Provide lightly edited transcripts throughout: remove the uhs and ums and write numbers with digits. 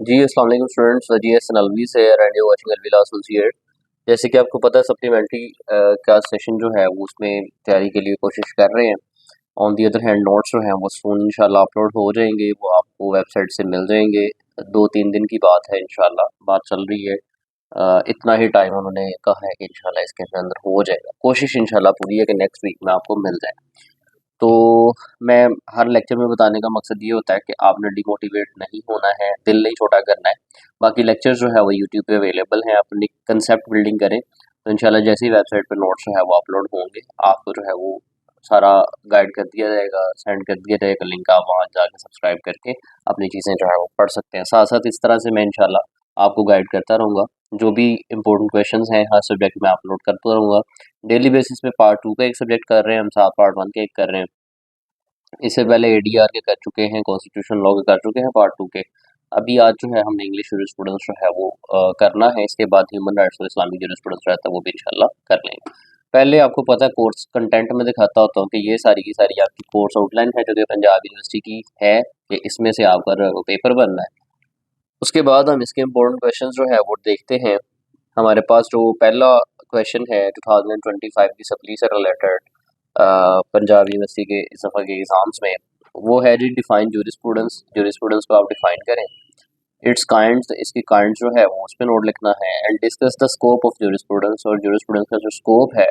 जी अस्सलाम वालेकुम students, GS Nalvi से एंड यू वाचिंग अलविला एसोसिएट। जैसे कि आपको पता है सप्लीमेंट्री का सेशन जो है वो उसमें तैयारी के लिए कोशिश कर रहे हैं। On the other hand notes जो हैं वो सून इंशाल्लाह अपलोड हो जाएंगे, वो आपको वेबसाइट से मिल जाएंगे। 2-3 दिन की बात है, इंशाल्लाह बात चल रही है। इतना ही टाइम उन्होंने कहा है कि इंशाल्लाह इसके अंदर हो जाएगा। कोशिश इंशाल्लाह पूरी है कि नेक्स्ट वीक में आपको मिल जाए। तो मैं हर लेक्चर में बताने का मकसद ये होता है कि आपने डिमोटिवेट नहीं होना है, दिल नहीं छोटा करना है। बाकी लेक्चर्स जो है वो यूट्यूब पे अवेलेबल हैं, अपनी कंसेप्ट बिल्डिंग करें तो इंशाल्लाह जैसे ही वेबसाइट पे नोट्स जो है वो अपलोड होंगे, आपको जो है वो सारा गाइड कर दिया जाएगा, सेंड कर दिया जाएगा लिंक, आप वहाँ जाके सब्सक्राइब करके अपनी चीज़ें जो है वो पढ़ सकते हैं। साथ साथ इस तरह से मैं इंशाल्लाह आपको गाइड करता रहूँगा। जो भी इंपॉर्टेंट क्वेश्चंस हैं हर सब्जेक्ट में अपलोड करता रहूँगा। डेली बेसिस पे पार्ट 2 का एक सब्जेक्ट कर रहे हैं हम, साथ पार्ट 1 के एक कर रहे हैं। इससे पहले एडीआर के कर चुके हैं, कॉन्स्टिट्यूशन लॉ के कर चुके हैं पार्ट 2 के। अभी आज जो है हमने इंग्लिश जूरिस्प्रूडेंस जो है वो करना है। इसके बाद ह्यूमन राइट्स और इस्लामिक जूरिस्प्रूडेंस रहता है, वो भी इंशाल्लाह कर लेंगे। पहले आपको पता है कोर्स कंटेंट में दिखाता होता हूँ कि ये सारी की सारी आपकी कोर्स आउटलाइन है जो कि पंजाब यूनिवर्सिटी की है, कि इसमें से आपका पेपर बनना है। उसके बाद हम इसके इम्पोर्टेंट क्वेश्चन जो है वो देखते हैं। हमारे पास जो पहला क्वेश्चन है 2025 की सप्ली से रिलेटेड पंजाब यूनिवर्सिटी के इस दफ़ा के एग्ज़ाम्स में, वो है जी डिफाइन जूरिस्प्रूडेंस। जूरिस्प्रूडेंस को आप डिफाइन करें, इट्स काइंड्स, इसकी काइंड्स जो है वो उस पर नोट लिखना है, and discuss the scope of jurisprudence, और जूरिस्प्रूडेंस का जो स्कोप है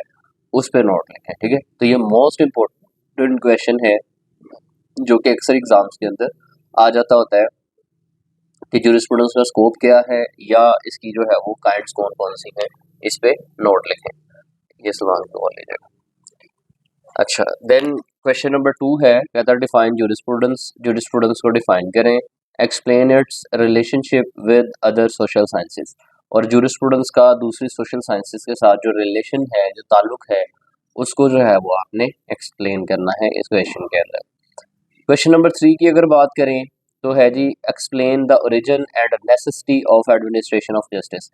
उस पर नोट लिखें। ठीक है, तो ये मोस्ट इम्पोर्टेंट क्वेश्चन है जो कि अक्सर एग्जाम्स के अंदर आ जाता होता है कि जूरिस्प्रूडेंस का स्कोप क्या है, या इसकी जो है वो काइंड्स कौन कौन सी हैं, इस पे नोट लिखें। ये सवाल को और लीजिएगा। अच्छा, देन क्वेश्चन नंबर 2 है, कहता है डिफाइन जूरिस्प्रूडेंस। जूरिस्प्रूडेंस को डिफाइन करें, explain it's relationship with other social sciences, और जूरिस्प्रूडेंस का दूसरी सोशल साइंसेस के साथ जो रिलेशन है, जो ताल्लुक है, उसको जो है वो आपने एक्सप्लेन करना है इस क्वेश्चन के अंदर। क्वेश्चन नंबर 3 की अगर बात करें तो है जी explain the origin and necessity of administration of justice.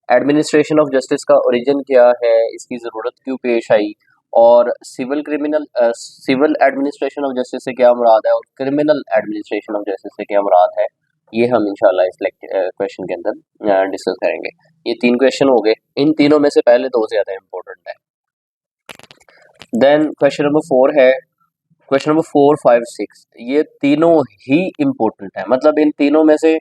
Administration of justice का ओरिजिन क्या है, इसकी ज़रूरत क्यों पेश आई, और सिविल एडमिनिस्ट्रेशन ऑफ जस्टिस से क्या मुराद है, और क्रिमिनल एडमिनिस्ट्रेशन ऑफ जस्टिस से क्या मुराद है, ये हम इंशाल्लाह इस क्वेश्चन के अंदर डिस्कस करेंगे। ये 3 क्वेश्चन हो गए, इन तीनों में से पहले 2 ज़्यादा इंपॉर्टेंट है। देन क्वेश्चन नंबर 4 है, क्वेश्चन नंबर 4, 5, 6, ये तीनों ही इम्पोर्टेंट है। मतलब इन तीनों में से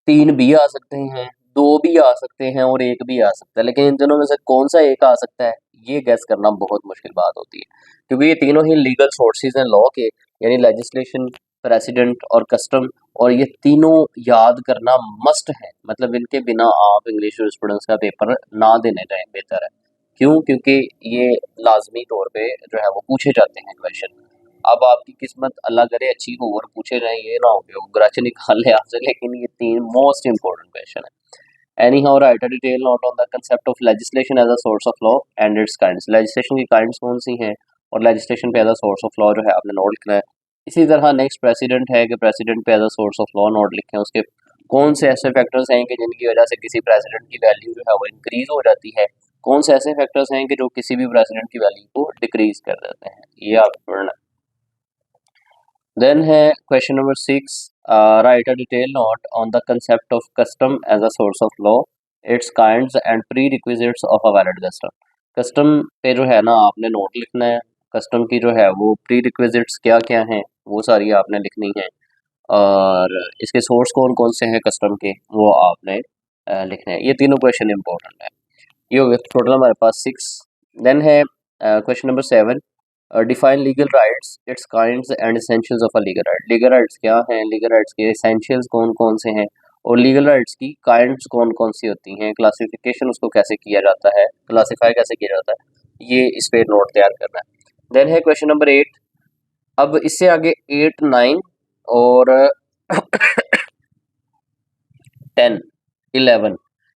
3 भी आ सकते हैं, 2 भी आ सकते हैं और 1 भी आ सकता है, लेकिन इन तीनों में से कौन सा एक आ सकता है ये गैस करना बहुत मुश्किल बात होती है, क्योंकि ये तीनों ही लीगल सोर्सेज हैं लॉ के, यानी लेजिस्लेशन, प्रेसिडेंट और कस्टम, और ये तीनों याद करना मस्ट है। मतलब इनके बिना आप इंग्लिश स्टूडेंट्स का पेपर ना देने जाएं बेहतर है। क्यों? क्योंकि ये लाजमी तौर पे जो है वो पूछे जाते हैं क्वेश्चन। अब आपकी किस्मत अल्लाह करे अच्छी हो और पूछे जाए, ये ना हो कि वो ग्राच निकाल ले आपसे, लेकिन ये 3 मोस्ट इंपॉर्टेंट क्वेश्चन है। Anyhow write a detail note on the concept of legislation as a source of law and its kinds. Legislation की काइंड्स कौन सी हैं, और लेजिस्लेशन पे as a source of law जो है आपने नोट लिखना है। इसी तरह नेक्स्ट प्रेसिडेंट है कि प्रेसिडेंट पे as a source of law note लिखें, उसके कौन से ऐसे फैक्टर्स हैं कि जिनकी वजह से किसी प्रेसिडेंट की वैल्यू जो है वो इंक्रीज हो जाती है, कौन से ऐसे फैक्टर्स हैं कि जो किसी भी प्रेसिडेंट की वैल्यू को डिक्रीज कर देते हैं, ये आप पढ़ना। देन है question number 6, write a detail note on the concept of custom as a source of law, its kinds and prerequisites of a valid custom. Custom पे जो है ना आपने नोट लिखना है, कस्टम की जो है वो प्री रिक्विजिट्स क्या क्या हैं वो सारी आपने लिखनी है, और इसके सोर्स कौन कौन से हैं कस्टम के वो आपने लिखने हैं। ये तीनों क्वेश्चन इंपॉर्टेंट है। ये हो गया टोटल हमारे पास 6। देन है question number 7, define legal rights, it's kinds and essentials of a legal right. Legal rights क्या हैं, लीगल राइट्स के एसेंशियल्स कौन कौन से हैं, और लीगल राइट्स की काइंड्स कौन कौन सी होती हैं, क्लासिफिकेशन उसको कैसे किया जाता है, क्लासिफाई कैसे किया जाता है, ये इस पे नोट तैयार करना है। देन है क्वेश्चन नंबर 8। अब इससे आगे 8, 9 और 10, 11,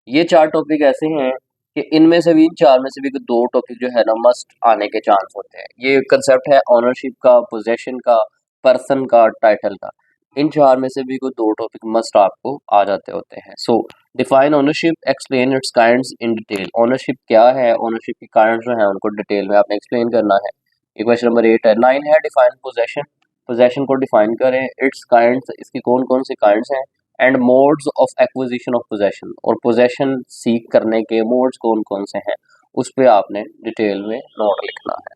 ये 4 टॉपिक ऐसे हैं कि इनमें से भी, इन 4 में से भी 2 टॉपिक जो है ना मस्ट आने के चांस होते हैं। ये कंसेप्ट है ऑनरशिप का, पोजेशन का, पर्सन का, टाइटल का। इन 4 में से भी कोई 2 टॉपिक मस्ट आपको आ जाते होते हैं। सो define ownership, explain it's kinds in detail. Ownership क्या है, ओनरशिप की काइंड्स जो है उनको डिटेल में आपने एक्सप्लेन करना है। ये क्वेश्चन नंबर 8 है। 9 है डिफाइन पोजेशन, पोजेशन को डिफाइन करें, इट्स काइंड्स, इसकी कौन कौन सी काइंड्स हैं, and modes of acquisition of possession, और पोजेशन सीख करने के मोड्स कौन कौन से हैं उस पर आपने डिटेल में नोट लिखना है।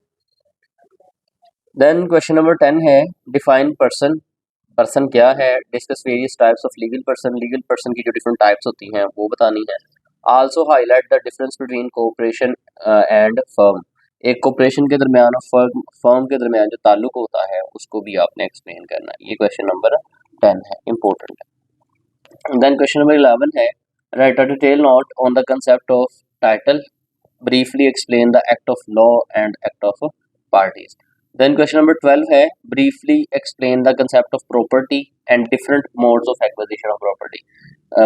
देन क्वेश्चन नंबर 10 है डिफाइन पर्सन, पर्सन क्या है, discuss various types of legal person, legal person की जो डिफरेंट टाइप्स होती हैं वो बतानी है। Also highlight the difference between cooperation and firm, एक कोऑपरेशन के दरमियान और फर्म के दरमियान जो ताल्लुक होता है उसको भी आपने एक्सप्लेन करना है। ये क्वेश्चन नंबर 10 है, इंपॉर्टेंट है। देन क्वेश्चन नंबर 11 है write a detail note on the concept of title, briefly explain the act of law and act of parties. Then question number 12 है briefly explain the concept of property and different modes of acquisition of property.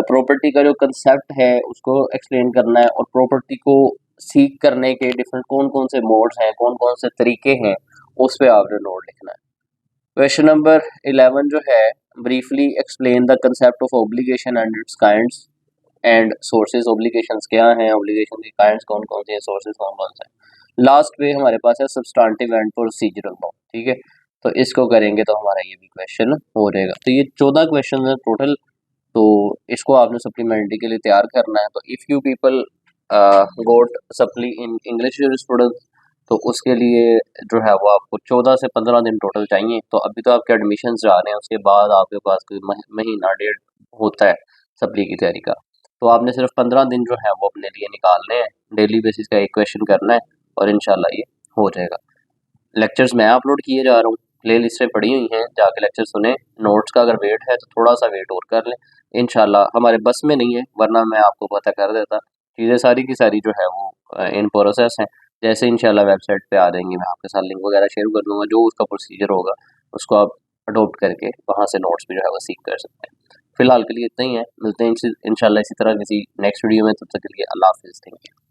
Property का जो concept है उसको explain करना है और property को सीख करने के डिफरेंट कौन कौन से मोड्स हैं, कौन कौन से तरीके हैं, उस पे आपने नोट लिखना है। क्वेश्चन नंबर 11 जो है briefly explain the concept of obligation and its kinds and sources. Obligations क्या हैं, ऑब्लिगेशन के काइंड्स कौन कौन से हैं, सोर्सेज कौन कौन से हैं। लास्ट पे हमारे पास है सब्सटेंटिव एंड प्रोसीजरल लॉ, ठीक है, तो इसको करेंगे तो हमारा ये भी क्वेश्चन हो जाएगा। तो ये 14 क्वेश्चन है टोटल, तो इसको आपने सप्लीमेंट्री के लिए तैयार करना है। तो if you people got supply in English student, तो उसके लिए जो है वो आपको 14 से 15 दिन टोटल चाहिए। तो अभी तो आपके एडमिशन जा रहे हैं, उसके बाद आपके पास कोई महीना डेढ़ होता है सप्ली की तैयारी का, तो आपने सिर्फ 15 दिन जो है वो अपने लिए निकालने हैं, डेली बेसिस का एक क्वेश्चन करना है और इंशाल्लाह ये हो जाएगा। लेक्चर्स मैं अपलोड किए जा रहा हूँ, प्ले लिस्टें पड़ी हुई हैं, जाके लेक्चर सुने। नोट्स का अगर वेट है तो थोड़ा सा वेट और कर लें, इंशाल्लाह हमारे बस में नहीं है, वरना मैं आपको पता कर देता। चीज़ें सारी की सारी जो है वो इन प्रोसेस हैं। जैसे इंशाल्लाह वेबसाइट पे आ जाएंगी, मैं आपके साथ लिंक वगैरह शेयर कर दूँगा, जो उसका प्रोसीजर होगा उसको आप अडोप्ट करके वहाँ से नोट्स भी जो है वो सीख कर सकते हैं। फिलहाल के लिए इतना ही है, मिलते हैं इंशाल्लाह इसी तरह किसी नेक्स्ट वीडियो में, तब तक के लिए अल्लाह हाफिज़, थैंक यू।